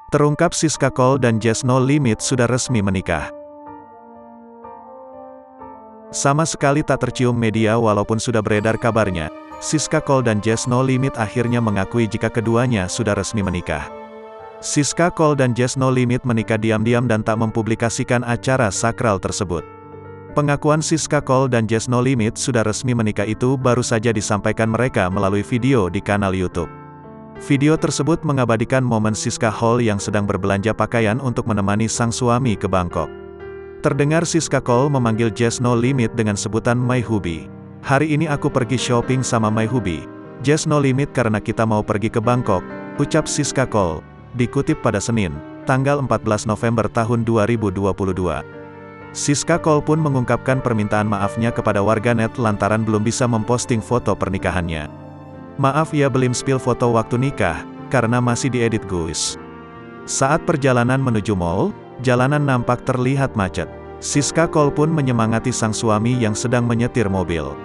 Terungkap Siska Cole dan Jazz No Limit sudah resmi menikah. Sama sekali tak tercium media walaupun sudah beredar kabarnya, Siska Cole dan Jazz No Limit akhirnya mengakui jika keduanya sudah resmi menikah. Siska Cole dan Jazz No Limit menikah diam-diam dan tak mempublikasikan acara sakral tersebut. Pengakuan Siska Cole dan Jazz No Limit sudah resmi menikah itu baru saja disampaikan mereka melalui video di kanal YouTube. Video tersebut mengabadikan momen Siska Cole yang sedang berbelanja pakaian untuk menemani sang suami ke Bangkok. Terdengar Siska Cole memanggil Jazz No Limit dengan sebutan My Hubby. "Hari ini aku pergi shopping sama My Hubby, Jazz No Limit karena kita mau pergi ke Bangkok," ucap Siska Cole. Dikutip pada Senin, tanggal 14 November tahun 2022. Siska Cole pun mengungkapkan permintaan maafnya kepada warganet lantaran belum bisa memposting foto pernikahannya. "Maaf ya belum spill foto waktu nikah, karena masih diedit guys. Saat perjalanan menuju mall, jalanan nampak terlihat macet." Siska Cole pun menyemangati sang suami yang sedang menyetir mobil.